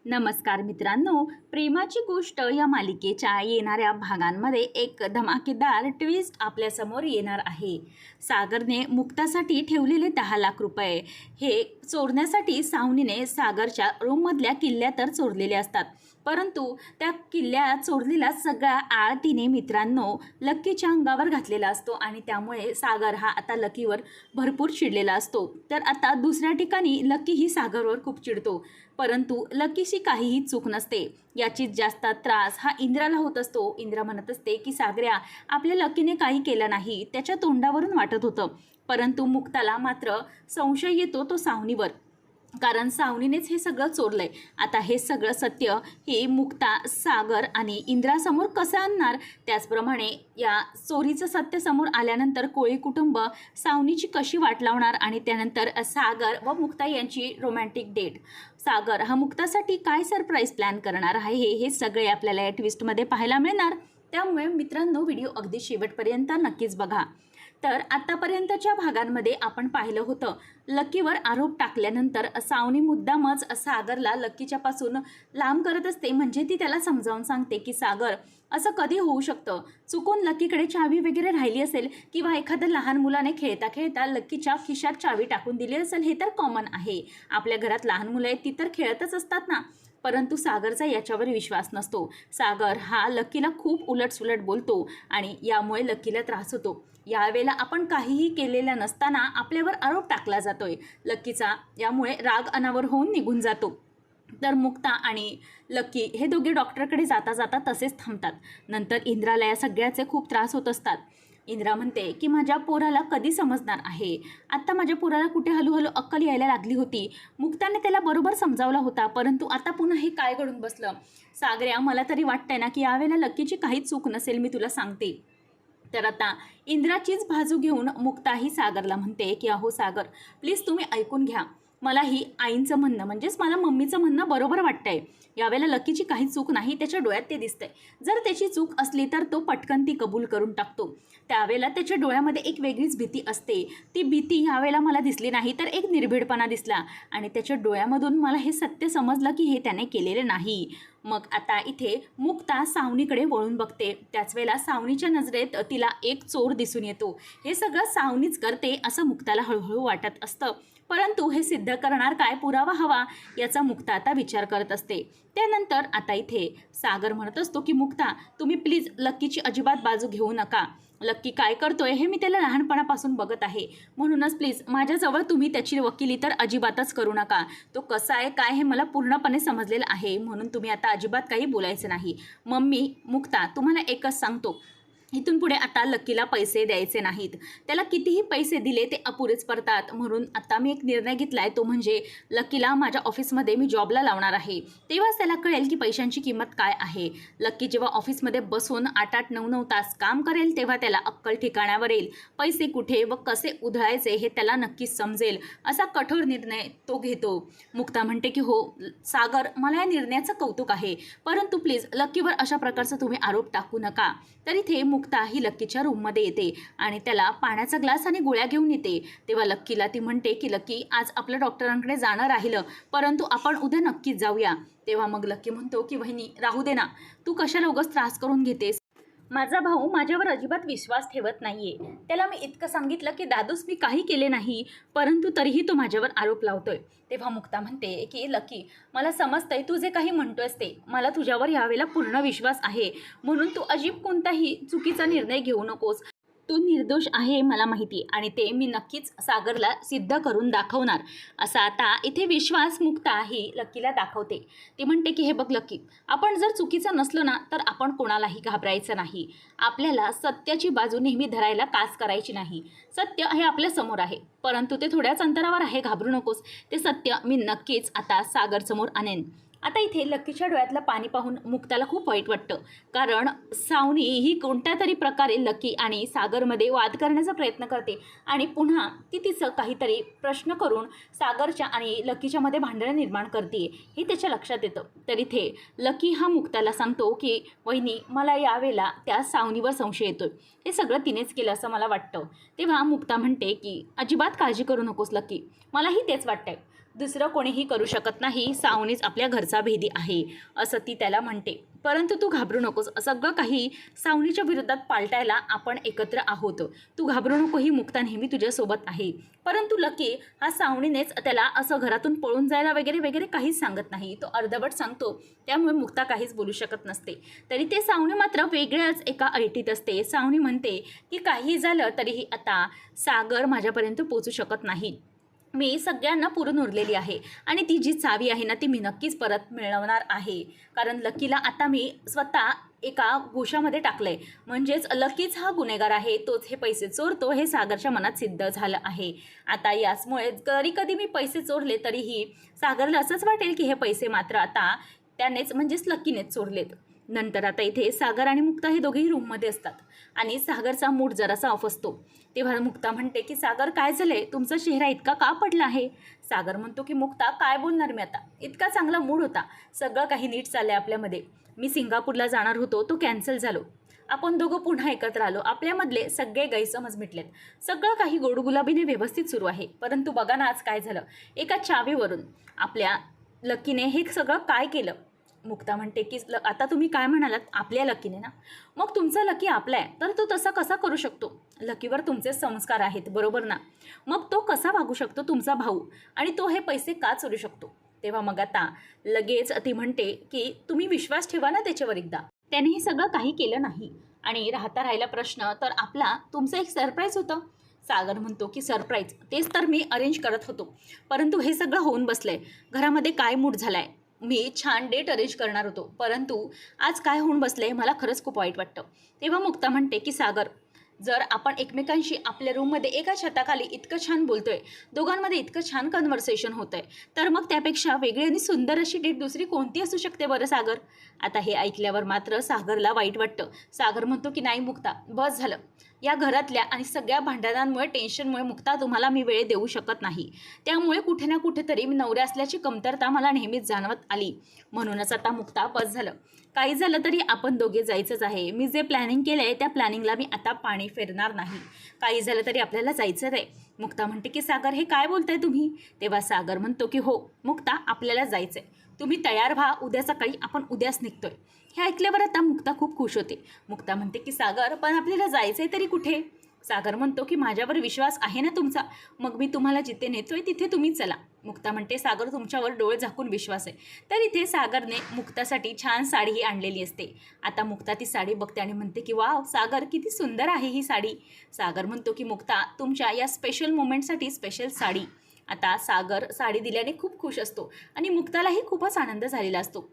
नमस्कार मित्रांनो, प्रेमाची गोष्ट या मालिकेच्या येणाऱ्या भागांमध्ये एक धमाकेदार ट्विस्ट आपल्यासमोर येणार आहे. सागरने मुक्तासाठी ठेवलेले 10 लाख रुपये हे चोरण्यासाठी सावनीने सागरच्या रूममधल्या किल्ल्या तर चोरलेले असतात, परंतु त्या किल्ल्या चोरलेला सगळा आळ तिने मित्रांनो लक्कीच्या अंगावर घातलेला असतो आणि त्यामुळे सागर हा आता लकीवर भरपूर चिडलेला असतो. तर आता दुसऱ्या ठिकाणी लकीही सागरवर खूप चिडतो, परंतु लकीशी काहीही चूक नसते. याची जास्त त्रास हा इंद्राला होत असतो. इंद्रा म्हणत असते की सागऱ्या, आपल्या लकीने काही केलं नाही, त्याच्या तोंडावरून वाटत होतं, परंतु मुक्ताला मात्र संशय येतो तो सावनीवर, कारण सावनीनेच हे सगळं चोरलंय. आता हे सगळं सत्य हे मुक्ता सागर आणि इंद्रासमोर कसं आणणार? त्याचप्रमाणे या चोरीचं सत्य समोर आल्यानंतर कोळी कुटुंब सावनीची कशी वाट लावणार आणि त्यानंतर सागर व मुक्ता यांची रोमॅन्टिक डेट. सागर हा मुक्तासाठी काय सरप्राईज प्लॅन करणार आहे हे सगळे आपल्याला या ट्विस्टमध्ये पाहायला मिळणार. त्यामुळे मित्रांनो, व्हिडिओ अगदी शेवटपर्यंत नक्कीच बघा. तर आतापर्यंतच्या भागांमध्ये आपण पाहिलं होतं, लकीवर आरोप टाकल्यानंतर सावनी मुद्दामच सागरला लकीच्यापासून लांब करत असते. म्हणजे ती त्याला समजावून सांगते की सागर, असं कधी होऊ शकतं, चुकून लकीकडे चावी वगैरे राहिली असेल किंवा एखाद्या लहान मुलाने खेळता खेळता लकीच्या खिशात चावी टाकून दिली असेल, हे तर कॉमन आहे. आपल्या घरात लहान मुलं आहेत, ती तर खेळतच असतात ना. परंतु सागरचा याच्यावर विश्वास नसतो. सागर हा लकीला खूप उलटसुलट बोलतो आणि यामुळे लकीला त्रास होतो. यावेळेला आपण काहीही केलेलं नसताना आपल्यावर आरोप टाकला जातोय. लकीचा यामुळे राग अनावर होऊन निघून जातो. तर मुक्ता आणि लकी हे दोघे डॉक्टरकडे जाता जाता तसेच थांबतात. नंतर इंद्राला या सगळ्याचे खूप त्रास होत असतात. इंद्रा म्हणते की माझ्या पोराला कधी समजणार आहे. आत्ता माझ्या पोराला कुठे हळूहळू अक्कल यायला लागली होती. मुक्ताने त्याला बरोबर समजावला होता, परंतु आता पुन्हा हे काय घडून बसलं? सागऱ्या, मला तरी वाटतंय ना की यावेळेला लकीची काहीच चूक नसेल, मी तुला सांगते. तर आता इंद्राचीच बाजू घेऊन मुक्ताही सागरला म्हणते की अहो सागर, प्लीज तुम्ही ऐकून घ्या. मलाही आईंचं म्हणणं म्हणजेच मला मम्मीचं म्हणणं बरोबर वाटतंय. यावेळेला लकीची काही चूक नाही, त्याच्या डोळ्यात ते दिसतंय. जर त्याची चूक असली तर तो पटकन ती कबूल करून टाकतो. त्यावेळेला त्याच्या डोळ्यामध्ये एक वेगळीच भीती असते. ती भीती यावेळेला मला दिसली नाही, तर एक निर्भीडपणा दिसला आणि त्याच्या डोळ्यामधून मला हे सत्य समजलं की हे त्याने केलेले नाही. मग आता इथे मुक्ता सावनीकडे वळून बघते. त्याच वेळेला सावनीच्या नजरेत तिला एक चोर दिसून येतो. हे सगळं सावनीच करते असं मुक्ताला हळूहळू वाटत असतं, परंतु हे सिद्ध करणार काय पुरावा हवा याचा मुक्ता आता विचार करत असते. त्यानंतर आता इथे सागर म्हणत असतो की मुक्ता, तुम्ही प्लीज लक्कीची अजिबात बाजू घेऊ नका. लक्की काय करतोय हे मी त्याला लहानपणापासून बघत आहे, म्हणूनच प्लीज माझ्याजवळ तुम्ही त्याची वकिली तर अजिबातच करू नका. तो कसा आहे काय हे मला पूर्णपणे समजलेलं आहे, म्हणून तुम्ही आता अजिबात काही बोलायचं नाही. मम्मी, मुक्ता, तुम्हाला एकच सांगतो, इथून पुढे आता लकीला पैसे द्यायचे नाहीत. त्याला कितीही पैसे दिले ते अपुरेच पडतात. म्हणून आता मी एक निर्णय घेतला आहे, तो म्हणजे लकीला माझ्या ऑफिसमध्ये मी जॉबला लावणार आहे. तेव्हाच त्याला कळेल की पैशांची किंमत काय आहे. लकी जेव्हा ऑफिसमध्ये बसून 8-8, 9-9 तास काम करेल तेव्हा त्याला अक्कल ठिकाणावर येईल. पैसे कुठे व कसे उधळायचे हे त्याला नक्कीच समजेल. असा कठोर निर्णय तो घेतो. मुक्ता म्हणते की हो सागर, मला या निर्णयाचं कौतुक आहे, परंतु प्लीज लकीवर अशा प्रकारचा तुम्ही आरोप टाकू नका. तर इथे मुक्ता ही लक्कीच्या रूममध्ये येते आणि त्याला पाण्याचा ग्लास आणि गोळ्या घेऊन येते. तेव्हा लक्कीला ती म्हणते की लकी, आज आपलं डॉक्टरांकडे जाणं राहिलं, परंतु आपण उद्या नक्कीच जाऊया. तेव्हा मग लक्की म्हणतो की वहिनी राहू दे ना, तू कशाला उगाच त्रास करून घेतेस. माझा भाऊ माझ्यावर अजिबात विश्वास ठेवत नाहीये. त्याला मी इतकं सांगितलं की दादूस मी काही केले नाही, परंतु तरीही तो माझ्यावर आरोप लावतोय. तेव्हा मुक्ता म्हणते की लकी, मला समजतंय तू जे काही म्हणतोयस ते, मला तुझ्यावर यावेळेला पूर्ण विश्वास आहे, म्हणून तू अजिब कोणताही चुकीचा निर्णय घेऊ नकोस. तू निर्दोष आहे मला माहिती, आणि ते मी नक्कीच सागरला सिद्ध करून दाखवणार. असा आता इथे विश्वास मुक्ता ही लकीला दाखवते. ती म्हणते की हे बघ लकी, आपण जर चुकीचं नसलो ना तर आपण कोणालाही घाबरायचं नाही. आपल्याला सत्याची बाजू नेहमी धरायला कास करायची नाही. सत्य हे आपल्या समोर आहे, परंतु ते थोड्याच अंतरावर आहे, घाबरू नकोस. ते सत्य मी नक्कीच आता सागरसमोर आणेन. आता इथे लकीच्या डोळ्यातलं पाणी पाहून मुक्ताला खूप वाईट वाटतं, कारण सावनी ही कोणत्या तरी प्रकारे लकी आणि सागरमध्ये वाद करण्याचा प्रयत्न करते आणि पुन्हा ती तिचं काहीतरी प्रश्न करून सागरच्या आणि लकीच्यामध्ये भांडणं निर्माण करते, हे त्याच्या लक्षात येतं. तर इथे लकी हा मुक्ताला सांगतो की वहिनी, मला यावेळेला त्या सावनीवर संशय येतोय, हे सगळं तिनेच केलं असं मला वाटतं. तेव्हा मुक्ता म्हणते की अजिबात काळजी करू नकोस लकी, मलाही तेच वाटतंय. दुसरं कोणीही करू शकत नाही, सावनीच आपल्या घरचा भेदी आहे असं ती त्याला म्हणते. परंतु तू घाबरू नकोस, सगळं काही सावनीच्या विरोधात पालटायला आपण एकत्र आहोत. तू घाबरू नको, ही मुक्ता नेहमी तुझ्यासोबत आहे. परंतु लकी हा सावनीनेच त्याला असं घरातून पळून जायला वगैरे वगैरे काहीच सांगत नाही, तो अर्धवट सांगतो. त्यामुळे मुक्ता काहीच बोलू शकत नसते. तरी ते सावनी मात्र वेगळ्याच एका ऐटीत असते. सावनी म्हणते की काही झालं तरीही आता सागर माझ्यापर्यंत पोचू शकत नाही. मी सगळ्यांना पुरून उरलेली आहे आणि ती जी चावी आहे ना ती मी नक्कीच परत मिळवणार आहे. कारण लकीला आता मी स्वतः एका गोशामध्ये टाकलंय, म्हणजेच लकीच हा गुन्हेगार आहे, तोच हे पैसे चोरतो हे सागरच्या मनात सिद्ध झालं आहे. आता याचमुळे जरी कधी मी पैसे चोरले तरीही सागरला असंच वाटेल की हे पैसे मात्र आता त्यानेच म्हणजेच लकीनेच चोरलेत. नंतर आता इथे सागर आणि मुक्ता हे दोघेही रूममध्ये असतात आणि सागरचा मूड जरासा ऑफ असतो. तेव्हा मुक्ता म्हणते की सागर काय झालंय, तुमचा चेहरा इतका का पडला आहे. सागर म्हणतो की मुक्ता काय बोलणार मी आता, इतका चांगला मूड होता, सगळं काही नीट चाललंय आपल्यामध्ये. मी सिंगापूरला जाणार होतो, तो कॅन्सल झालो, आपण दोघं पुन्हा एकत्र आलो, आपल्यामधले सगळे गैरसमज मिटलेत, सगळं काही गोडगुलाबीने व्यवस्थित सुरू आहे. परंतु बघा ना आज काय झालं, एका चावीवरून आपल्या लकीने हे सगळं काय केलं. मुक्ता म्हणते की आता तुम्ही काय म्हणालात, आपल्या लकीने ना, मग तुमचा लकी आपला आहे तर तो तसा कसा करू शकतो. लकीवर तुमचे संस्कार आहेत बरोबर ना, मग तो कसा वागू शकतो तुमचा भाऊ, आणि तो हे पैसे का चोरू शकतो. तेव्हा मग आता लगेच ती म्हणते की तुम्ही विश्वास ठेवा ना त्याच्यावर एकदा, त्याने हे सगळं काही केलं नाही. आणि राहिला प्रश्न तर आपला तुमचं एक सरप्राईज होतं. सागर म्हणतो की सरप्राईज, तेच तर मी अरेंज करत होतो, परंतु हे सगळं होऊन बसलंय, घरामध्ये काय मूड झालाय. मी छान डेट अरेंज करणार होतो, परंतु आज काय होऊन बसले मला खरंच खूप वाईट वाटतं. तेव्हा मुक्ता म्हणते की सागर, जर आपण एकमेकांशी आपल्या रूममध्ये एका छताखाली इतकं छान बोलतोय, दोघांमध्ये इतकं छान कन्व्हर्सेशन होतंय, तर मग त्यापेक्षा वेगळी आणि सुंदर अशी डेट दुसरी कोणती असू शकते बरं सागर. आता हे ऐकल्यावर मात्र सागरला वाईट वाटतं. सागर म्हणतो की नाही मुक्ता, बस झालं, या घरातल्या आणि सगळ्या भांडणांमुळे टेन्शनमुळे मुक्ता तुम्हाला मी वेळ देऊ शकत नाही. त्यामुळे कुठे ना कुठेतरी मी नवऱ्या असल्याची कमतरता मला नेहमीच जाणवत आली. म्हणूनच आता मुक्ता बस झालं, काही झालं तरी आपण दोघे जायचंच आहे. मी जे प्लॅनिंग केलं आहे त्या प्लॅनिंगला मी आता पाणी फेरणार नाही. काही झालं तरी आपल्याला जायचंच आहे. मुक्ता म्हणते की सागर हे काय बोलताय तुम्ही. तेव्हा सागर म्हणतो की हो मुक्ता, आपल्याला जायचं आहे, तुम्ही तयार व्हा, उद्या सकाळी आपण उद्याच निघतोय. हे ऐकल्यावर आता मुक्ता खूप खुश होते. मुक्ता म्हणते की सागर पण आपल्याला जायचं आहे तरी कुठे. सागर म्हणतो की माझ्यावर विश्वास आहे ना तुमचा, मग मी तुम्हाला जिथे नेतोय तिथे तुम्ही चला. मुक्ता म्हणते सागर तुमच्यावर डोळे झाकून विश्वास आहे. तर इथे सागरने मुक्तासाठी छान साडीही आणलेली असते. आता मुक्ता ती साडी बघते आणि म्हणते की वाव सागर किती सुंदर आहे ही साडी. सागर म्हणतो की मुक्ता तुमच्या या स्पेशल मोमेंटसाठी स्पेशल साडी. आता सागर साडी दिल्याने खूप खुश असतो आणि मुक्तालाही खूपच आनंद झालेला असतो.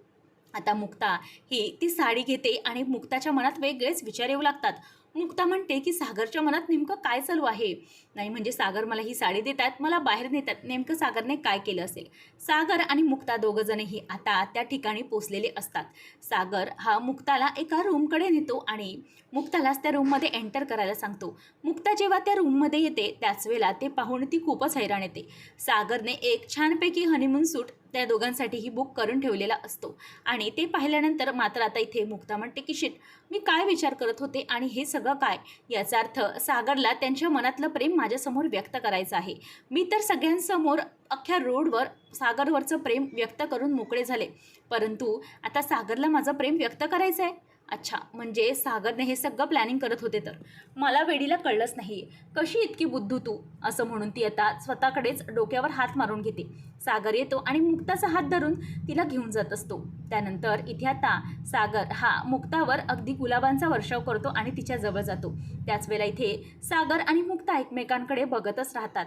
आता मुक्ता ही ती साडी घेते आणि मुक्ताच्या मनात वेगळेच विचार येऊ लागतात. मुक्ता म्हणते की सागरच्या मनात नेमकं काय चालू आहे. नाही म्हणजे सागर मला ही साडी देतात, मला बाहेर नेतात, नेमकं सागरने काय केलं असेल. सागर आणि मुक्ता दोघंजणही आता त्या ठिकाणी पोचलेले असतात. सागर हा मुक्ताला एका रूमकडे नेतो आणि मुक्तालाच त्या रूममध्ये एंटर करायला सांगतो. मुक्ता जेव्हा त्या रूममध्ये येते त्याच वेळेला ते पाहून ती खूपच हैराण येते. सागरने एक छानपैकी हनीमून सूट त्या दोघांसाठीही बुक करून ठेवलेला असतो आणि ते पाहिल्यानंतर मात्र आता इथे मुक्ता म्हणते की शिट, मी काय विचार करत होते आणि हे सगळं काय. याचा अर्थ सागरला त्यांच्या मनातलं प्रेम माझ्यासमोर व्यक्त करायचं आहे. मी तर सगळ्यांसमोर अख्ख्या रोडवर सागरवरचं प्रेम व्यक्त करून मोकळे झाले, परंतु आता सागरला माझं प्रेम व्यक्त करायचं आहे. अच्छा, म्हणजे सागरने हे सगळं प्लॅनिंग करत होते. तर मला वेडीला कळलंच नाही, कशी इतकी बुद्धू तू, असं म्हणून ती आता स्वतःकडेच डोक्यावर हात मारून घेते. सागर येतो आणि मुक्ताचा हात धरून तिला घेऊन जात असतो. त्यानंतर इथे आता सागर हा मुक्तावर अगदी गुलाबांचा वर्षाव करतो आणि तिच्या जवळ जातो. त्याच वेळेला इथे सागर आणि मुक्ता एकमेकांकडे बघतच राहतात.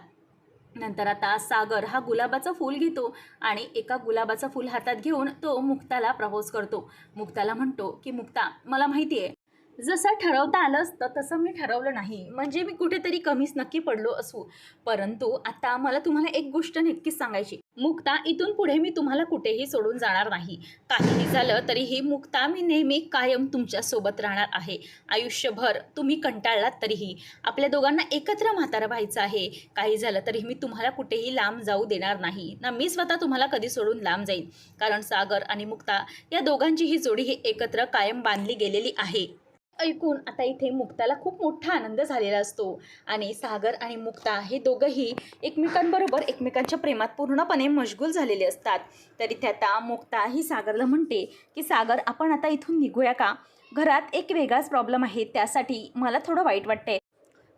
नंतर आता सागर हा गुलाबाचं फूल घेतो आणि एका गुलाबाचं फूल हातात घेऊन तो मुक्ताला प्रपोज करतो. मुक्ताला म्हणतो की मुक्ता, मला माहिती आहे जसं ठरवता आलं असतं तसं मी ठरवलं नाही, म्हणजे मी कुठेतरी कमीच नक्की पडलो असू, परंतु आता मला तुम्हाला एक गोष्ट नक्कीच सांगायची. मुक्ता, इथून पुढे मी तुम्हाला कुठेही सोडून जाणार नाही. काहीही झालं तरीही मुक्ता, मी नेहमी कायम तुमच्यासोबत राहणार आहे. आयुष्यभर तुम्ही कंटाळलात तरीही आपल्या दोघांना एकत्र म्हातारं व्हायचं आहे. काही झालं तरी मी तुम्हाला कुठेही लांब जाऊ देणार नाही ना, मी स्वतः तुम्हाला कधी सोडून लांब जाईन. कारण सागर आणि मुक्ता या दोघांची ही जोडी ही एकत्र कायम बांधली गेलेली आहे. ऐकून आता इथे मुक्ताला खूप मोठा आनंद झालेला असतो आणि सागर आणि मुक्ता हे दोघंही एकमेकांबरोबर एकमेकांच्या प्रेमात पूर्णपणे मशगूल झालेले असतात. तर इथे आता मुक्ता ही सागरला म्हणते की सागर, आपण आता इथून निघूया का? घरात एक वेगळाच प्रॉब्लेम आहे, त्यासाठी मला थोडं वाईट वाटतंय.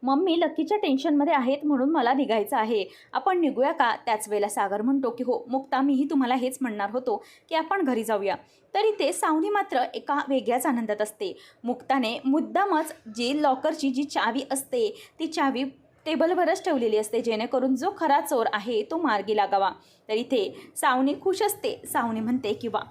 मम्मी लकीच्या टेन्शनमध्ये आहेत म्हणून मला निघायचं आहे, आपण निघूया का? त्याच वेळेला सागर म्हणतो की हो मुक्ता, मीही तुम्हाला हेच म्हणणार होतो की आपण घरी जाऊया. तरी ते सावनी मात्र एका वेगळ्याच आनंदात असते. मुक्ताने मुद्दामच जी लॉकरची जी चावी असते ती चावी टेबलवरच ठेवलेली असते, जेणेकरून जो खरा चोर आहे तो मार्गी लागावा. तर इथे सावनी खुश असते. सावनी म्हणते की वा,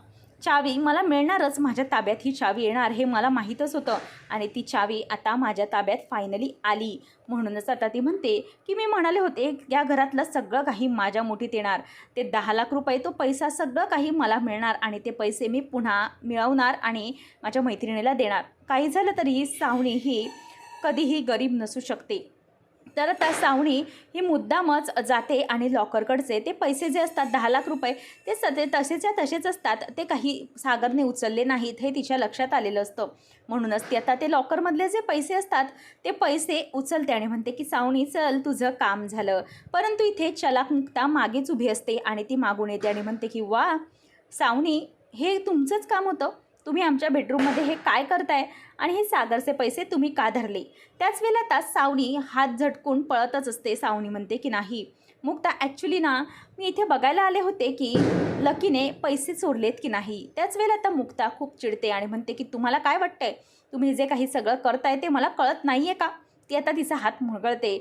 चावी मला मिळणारच, माझ्या ताब्यात ही चावी येणार हे मला माहीतच होतं आणि ती चावी आता माझ्या ताब्यात फायनली आली. म्हणूनच आता ती म्हणते की मी म्हणाले होते या घरातलं सगळं काही माझ्या मुठीत येणार, ते 10 लाख रुपये, तो पैसा सगळं काही मला मिळणार आणि ते पैसे मी पुन्हा मिळवणार आणि माझ्या मैत्रिणीला देणार. काही झालं तरी सावनी ही कधीही गरीब नसू शकते. तर आता सावनी ही मुद्दामच जाते आणि लॉकरकडचे ते पैसे जे असतात 10 लाख रुपये, ते तसेच्या तसेच असतात. ते काही सागरने उचलले नाहीत हे तिच्या लक्षात आलेलं असतं. म्हणूनच ती आता ते लॉकरमधले जे पैसे असतात ते पैसे उचलते आणि म्हणते की सावनी चल, तुझं काम झालं. परंतु इथे चलाक मुक्ता मागेच उभी असते आणि ती मागून येते आणि म्हणते की वा सावनी, हे तुमचंच काम होतं, तुम्ही आमच्या बेडरूममध्ये हे काय करताय आणि हे सागरचे पैसे तुम्ही का धरले? त्याच वेळेला आता सावनी हात झटकून पळतच असते. सावनी म्हणते की नाही मुक्ता, ॲक्च्युली ना मी इथे बघायला आले होते की लकीने पैसे सोडलेत की नाही. त्याच वेळेला आता मुक्ता खूप चिडते आणि म्हणते की तुम्हाला काय वाटतंय, तुम्ही जे काही सगळं करताय ते मला कळत नाही आहे का? ती आता तिचा हात मुरगळते.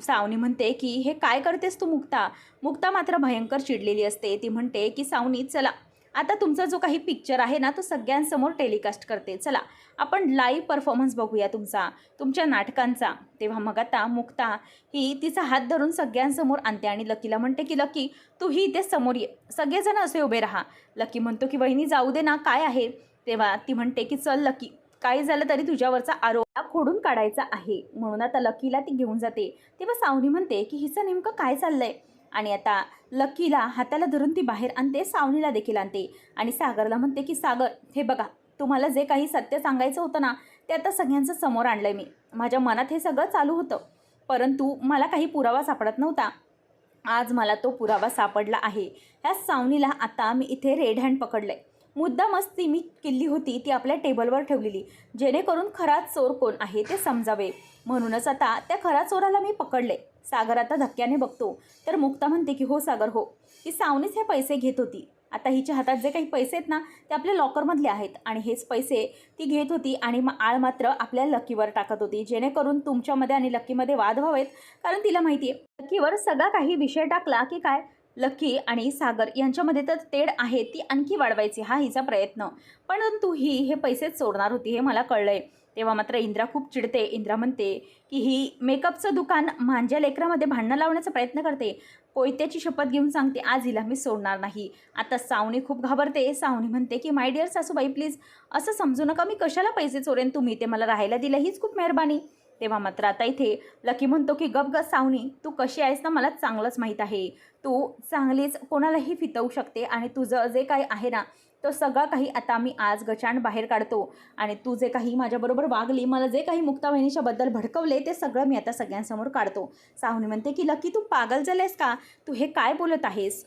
सावनी म्हणते की हे काय करतेस तू मुक्ता? मुक्ता मात्र भयंकर चिडलेली असते. ती म्हणते की सावनी चला, आता तुमचा जो काही पिक्चर आहे ना तो सगळ्यांसमोर टेलिकास्ट करते, चला आपण लाईव्ह परफॉर्मन्स बघूया तुमच्या नाटकांचा. तेव्हा मग आता मुक्ता ही तिचा हात धरून सगळ्यांसमोर आणते आणि लकीला म्हणते की लकी, तूही इथे समोर ये, सगळेजण असे उभे राहा. लकी म्हणतो की वहिनी जाऊ दे ना, काय आहे? तेव्हा ती म्हणते की चल लकी, काही झालं तरी तुझ्यावरचा आरोप खोडून काढायचा आहे. म्हणून आता लकीला ती घेऊन जाते. तेव्हा सावनी म्हणते की हिचं नेमकं काय चाललंय आणि आता लकीला हाताला धरून ती बाहेर आणते, सावनीला देखील आणते आणि सागरला म्हणते की सागर, हे बघा, तुम्हाला जे काही सत्य सांगायचं होतं ना ते आता सगळ्यांचं समोर आणलं आहे मी. माझ्या मनात हे सगळं चालू होतं, परंतु मला काही पुरावा सापडत नव्हता. आज मला तो पुरावा सापडला आहे. ह्या सावनीला आता मी इथे रेड हँड पकडलं आहे. मुद्दामच ती मी किल्ली होती ती आपल्या टेबलवर ठेवलेली, जेणेकरून खरा चोर कोण आहे ते समजावे. म्हणूनच आता त्या खरा चोराला मी पकडले. सागर आता धक्क्याने बघतो. तर मुक्ता म्हणते की हो सागर हो, ही सावनीच हे पैसे घेत होती. आता हिच्या हातात जे काही पैसे आहेत ना ते आपल्या लॉकरमधले आहेत आणि हेच पैसे ती घेत होती आणि आळ मात्र आपल्या लकीवर टाकत होती, जेणेकरून तुमच्यामध्ये आणि लकीमध्ये वाद व्हावेत. कारण तिला माहिती आहे लकीवर सगळा काही विषय टाकला की काय लकी आणि सागर यांच्यामध्ये तर तेढ आहे ती आणखी वाढवायची, हा हिचा प्रयत्न. परंतु ही हे पैसेच सोडणार होती हे मला कळलं आहे. तेव्हा मात्र इंद्रा खूप चिडते. इंद्रा म्हणते की ही मेकअपचं दुकान माझ्या लेकरामध्ये भांडणं लावण्याचा प्रयत्न करते. कोयत्याची शपथ घेऊन सांगते आज हिला मी सोडणार नाही. आता सावनी खूप घाबरते. सावनी म्हणते की माय डिअर सासूबाई प्लीज असं समजू नका, मी कशाला पैसे चोरेन, तुम्ही ते मला राहायला दिलं हीच खूप मेहरबानी. तेव्हा मात्र आता इथे लकी म्हणतो की गप ग सावनी, तू कशी आहेस ना मला चांगलंच माहीत आहे. तू चांगलीच कोणालाही फितवू शकते आणि तुझं जे काही आहे ना तो सगळं काही आता मी आज गचांड बाहेर काढतो आणि तू जे काही माझ्याबरोबर वागली, मला जे काही मुक्ता बद्दल भडकवले ते सगळं मी आता सगळ्यांसमोर काढतो. सावनी म्हणते की लकी तू पागल झालेस का, तू हे काय बोलत आहेस?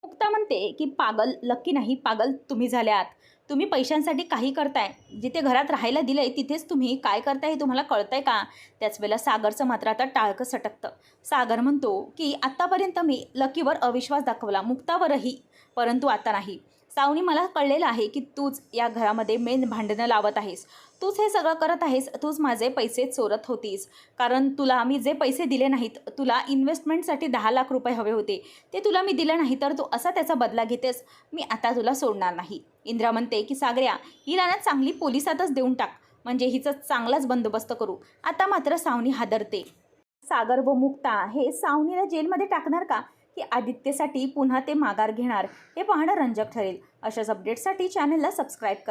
मुक्ता म्हणते की पागल लकी नाही, पागल तुम्ही झाल्यात. तुम्ही पैशांसाठी काही करताय, जिथे घरात राहायला दिलंय तिथेच तुम्ही काय करताय हे तुम्हाला कळतंय का? त्याच वेळेला सागरचं मात्र आता टाळकं सटकतं. सागर म्हणतो की आत्तापर्यंत मी लकीवर अविश्वास दाखवला, मुक्तावरही, परंतु आता नाही. सावनी, मला कळलेलं आहे की तूच या घरामध्ये मेन भांडणं लावत आहेस, तूच हे सगळं करत आहेस, तूच माझे पैसे चोरत होतीस. कारण तुला मी जे पैसे दिले नाहीत, तुला इन्व्हेस्टमेंटसाठी 10 लाख रुपये हवे होते, ते तुला मी दिले नाही, तर तू असा त्याचा बदला घेतेस, मी आता तुला सोडणार नाही. इंद्रा म्हणते की सागऱ्या, हिला ना चांगली पोलिसातच देऊन टाक, म्हणजे हिचा चांगलाच बंदोबस्त करू. आता मात्र सावनी हादरते. सागर व मुक्ता हे सावनीला जेलमध्ये टाकणार का की आदित्यसाठी पुन्हा ते माघार घेणार, हे पाहणं रंजक ठरेल. अशाच अपडेट्ससाठी चॅनलला सबस्क्राईब करा.